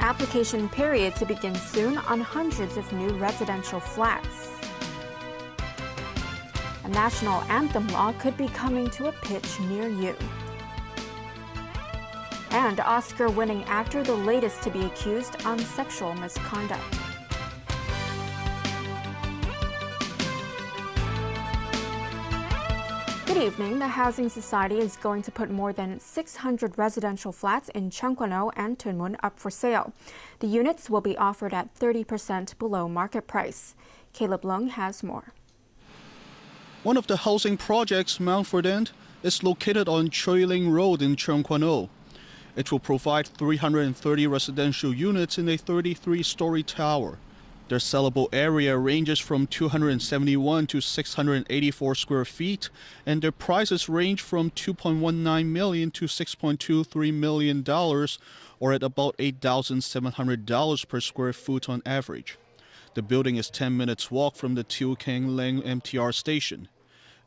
Application period to begin soon on hundreds of new residential flats. A national anthem law could be coming to a pitch near you. And Oscar-winning actor the latest to be accused on sexual misconduct. Good evening. The Housing Society is going to put more than 600 residential flats in Cheongkwon-o and Tunmun up for sale. The units will be offered at 30% below market price. Caleb Wong has more. One of the housing projects, Mountford End, is located on Choiling Road in Cheongkwon-o. It will provide 330 residential units in a 33-story tower. Their sellable area ranges from 271 to 684 square feet, and their prices range from $2.19 million to $6.23 million, or at about $8,700 per square foot on average. The building is 10 minutes walk from the Tiu Keng Leng MTR station.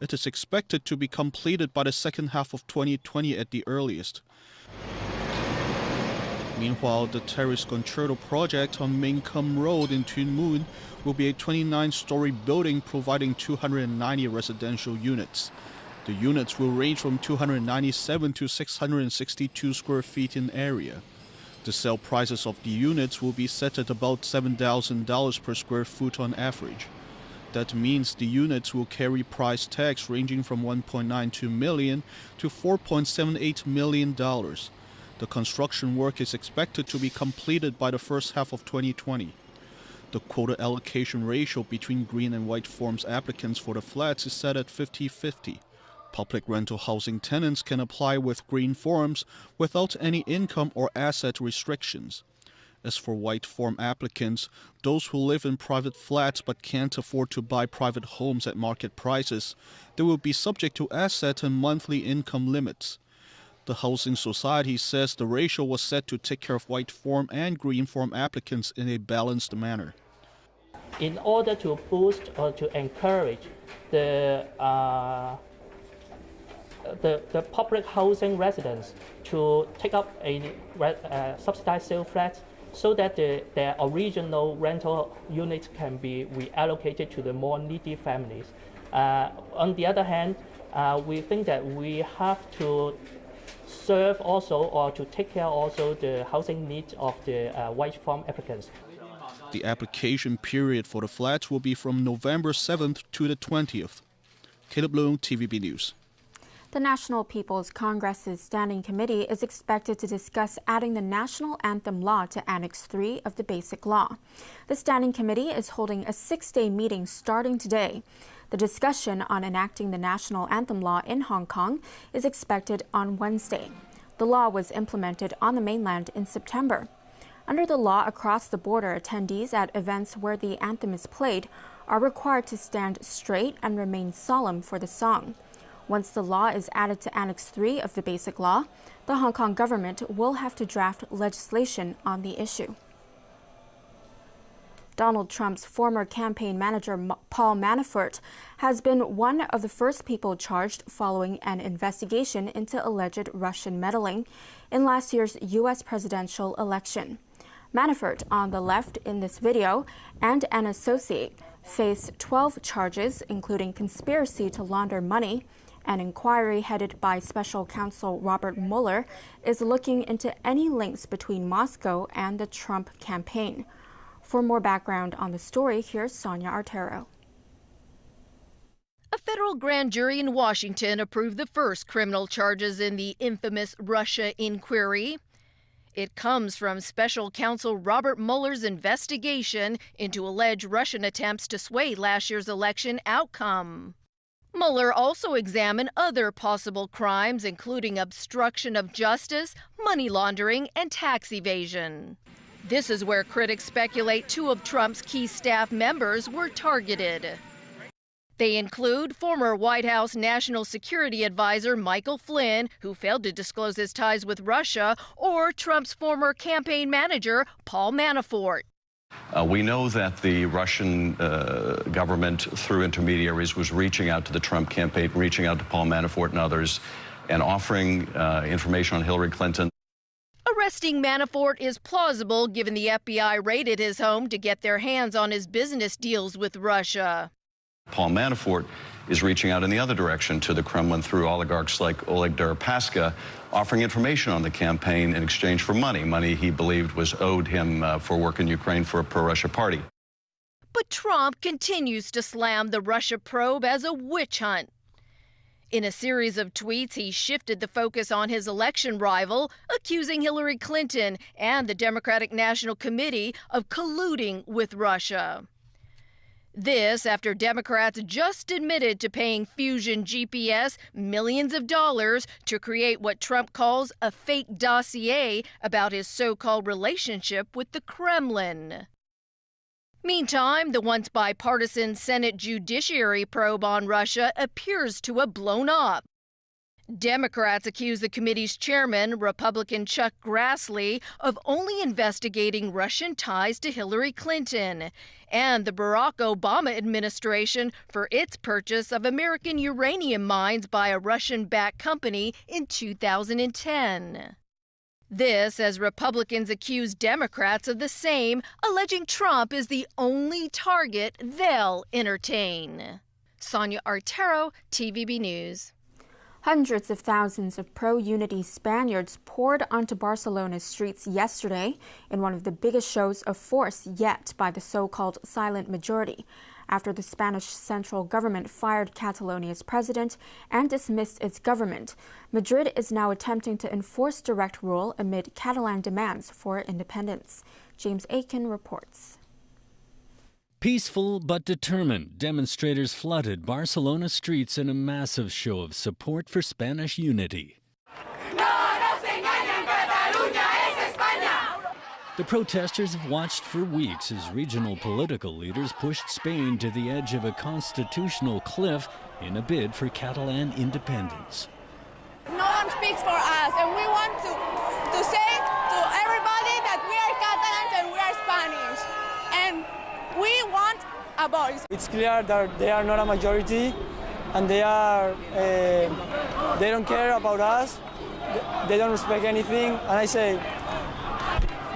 It is expected to be completed by the second half of 2020 at the earliest. Meanwhile, the Terrace Concerto project on Maincome Road in Tunmun will be a 29-story building providing 290 residential units. The units will range from 297 to 662 square feet in area. The sale prices of the units will be set at about $7,000 per square foot on average. That means the units will carry price tags ranging from $1.92 million to $4.78 million. The construction work is expected to be completed by the first half of 2020. The quota allocation ratio between green and white forms applicants for the flats is set at 50-50. Public rental housing tenants can apply with green forms without any income or asset restrictions. As for white form applicants, those who live in private flats but can't afford to buy private homes at market prices, they will be subject to asset and monthly income limits. The Housing Society says the ratio was set to take care of white form and green form applicants in a balanced manner. In order to boost or to encourage the public housing residents to take up a subsidized sale flat so that their original rental units can be reallocated to the more needy families. On the other hand, we think that we have to serve also or to take care also the housing needs of the white form applicants. The application period for the flats will be from November 7th to the 20th. Caleb Wong, TVB News. The National People's Congress's Standing Committee is expected to discuss adding the national anthem law to Annex 3 of the Basic Law. The Standing Committee is holding a 6-day meeting starting today. The discussion on enacting the national anthem law in Hong Kong is expected on Wednesday. The law was implemented on the mainland in September. Under the law, across the border, attendees at events where the anthem is played are required to stand straight and remain solemn for the song. Once the law is added to Annex 3 of the Basic Law, the Hong Kong government will have to draft legislation on the issue. Donald Trump's former campaign manager, Paul Manafort, has been one of the first people charged following an investigation into alleged Russian meddling in last year's U.S. presidential election. Manafort, on the left in this video, and an associate face 12 charges, including conspiracy to launder money. An inquiry headed by special counsel Robert Mueller is looking into any links between Moscow and the Trump campaign. For more background on the story, here's Sonia Artero. A federal grand jury in Washington approved the first criminal charges in the infamous Russia inquiry. It comes from special counsel Robert Mueller's investigation into alleged Russian attempts to sway last year's election outcome. Mueller also examined other possible crimes, including obstruction of justice, money laundering, and tax evasion. This is where critics speculate two of Trump's key staff members were targeted. They include former White House National Security Advisor Michael Flynn, who failed to disclose his ties with Russia, or Trump's former campaign manager, Paul Manafort. We know that the Russian government, through intermediaries, was reaching out to the Trump campaign, reaching out to Paul Manafort and others, and offering information on Hillary Clinton. A Arresting Manafort is plausible given the FBI raided his home to get their hands on his business deals with Russia. Paul Manafort is reaching out in the other direction to the Kremlin through oligarchs like Oleg Deripaska, offering information on the campaign in exchange for money he believed was owed him for work in Ukraine for a pro-Russia party. But Trump continues to slam the Russia probe as a witch hunt. In a series of tweets, he shifted the focus on his election rival, accusing Hillary Clinton and the Democratic National Committee of colluding with Russia. This after Democrats just admitted to paying Fusion GPS millions of dollars to create what Trump calls a fake dossier about his so-called relationship with the Kremlin. Meantime, the once bipartisan Senate Judiciary probe on Russia appears to have blown up. Democrats accuse the committee's chairman, Republican Chuck Grassley, of only investigating Russian ties to Hillary Clinton and the Barack Obama administration for its purchase of American uranium mines by a Russian-backed company in 2010. This as Republicans accuse Democrats of the same, alleging Trump is the only target they'll entertain. Sonia Artero, TVB News. Hundreds of thousands of pro-unity Spaniards poured onto Barcelona's streets yesterday in one of the biggest shows of force yet by the so-called silent majority, after the Spanish central government fired Catalonia's president and dismissed its government. Madrid is now attempting to enforce direct rule amid Catalan demands for independence. James Aiken reports. Peaceful but determined, demonstrators flooded Barcelona streets in a massive show of support for Spanish unity. The protesters have watched for weeks as regional political leaders pushed Spain to the edge of a constitutional cliff in a bid for Catalan independence. No one speaks for us, and we want to say to everybody that we are Catalans and we are Spanish, and we want a voice. It's clear that they are not a majority, and they don't care about us. They don't respect anything, and I say,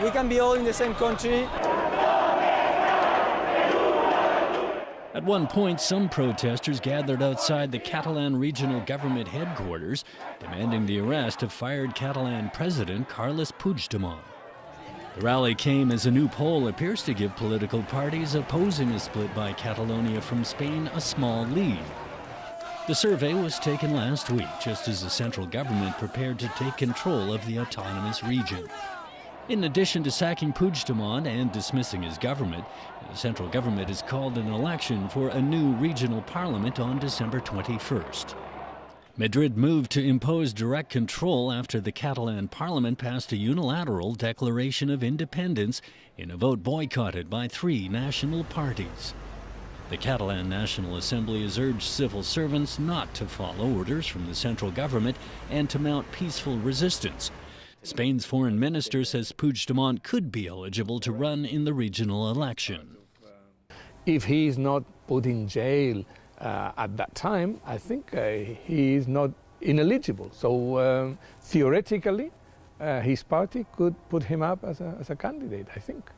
we can be all in the same country. At one point, some protesters gathered outside the Catalan regional government headquarters, demanding the arrest of fired Catalan President Carles Puigdemont. The rally came as a new poll appears to give political parties opposing a split by Catalonia from Spain a small lead. The survey was taken last week, just as the central government prepared to take control of the autonomous region. In addition to sacking Puigdemont and dismissing his government, the central government has called an election for a new regional parliament on December 21st. Madrid moved to impose direct control after the Catalan parliament passed a unilateral declaration of independence in a vote boycotted by 3 national parties. The Catalan National Assembly has urged civil servants not to follow orders from the central government and to mount peaceful resistance. Spain's foreign minister says Puigdemont could be eligible to run in the regional election. If he is not put in jail at that time, I think he is not ineligible. So theoretically, his party could put him up as a candidate, I think.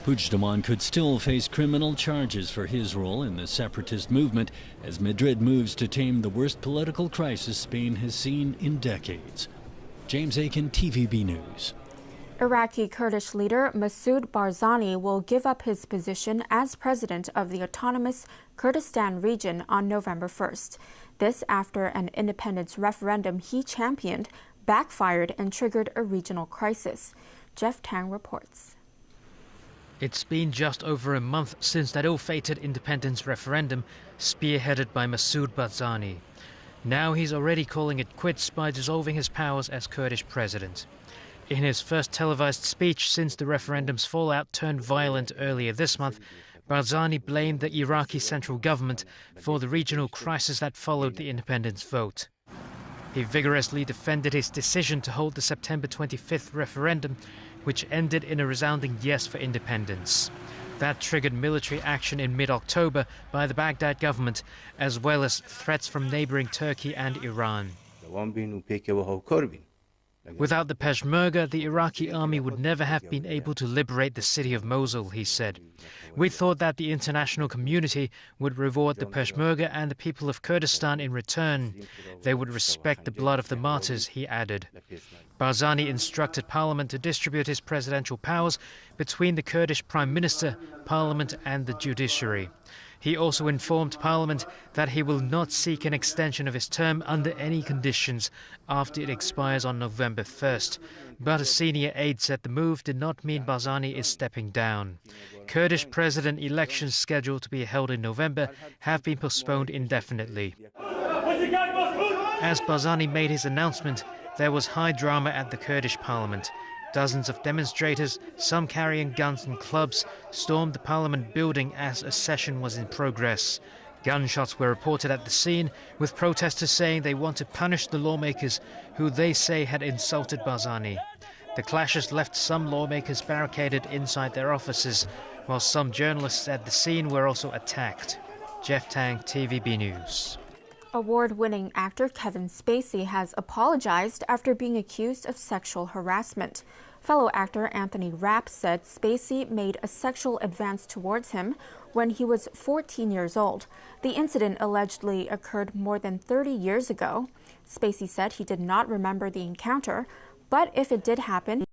Puigdemont could still face criminal charges for his role in the separatist movement as Madrid moves to tame the worst political crisis Spain has seen in decades. James Aiken, TVB News. Iraqi Kurdish leader Masoud Barzani will give up his position as president of the autonomous Kurdistan region on November 1st. This after an independence referendum he championed backfired and triggered a regional crisis. Jeff Tang reports. It's been just over a month since that ill-fated independence referendum spearheaded by Masoud Barzani. Now he's already calling it quits by dissolving his powers as Kurdish president. In his first televised speech since the referendum's fallout turned violent earlier this month, Barzani blamed the Iraqi central government for the regional crisis that followed the independence vote. He vigorously defended his decision to hold the September 25th referendum, which ended in a resounding yes for independence. That triggered military action in mid-October by the Baghdad government, as well as threats from neighboring Turkey and Iran. Without the Peshmerga, the Iraqi army would never have been able to liberate the city of Mosul, he said. We thought that the international community would reward the Peshmerga and the people of Kurdistan in return. They would respect the blood of the martyrs, he added. Barzani instructed Parliament to distribute his presidential powers between the Kurdish Prime Minister, Parliament and the judiciary. He also informed Parliament that he will not seek an extension of his term under any conditions after it expires on November 1st. But a senior aide said the move did not mean Barzani is stepping down. Kurdish president elections scheduled to be held in November have been postponed indefinitely. As Barzani made his announcement, there was high drama at the Kurdish parliament. Dozens of demonstrators, some carrying guns and clubs, stormed the parliament building as a session was in progress. Gunshots were reported at the scene, with protesters saying they want to punish the lawmakers who they say had insulted Barzani. The clashes left some lawmakers barricaded inside their offices, while some journalists at the scene were also attacked. Jeff Tang, TVB News. Award-winning actor Kevin Spacey has apologized after being accused of sexual harassment. Fellow actor Anthony Rapp said Spacey made a sexual advance towards him when he was 14 years old. The incident allegedly occurred more than 30 years ago. Spacey said he did not remember the encounter, but if it did happen,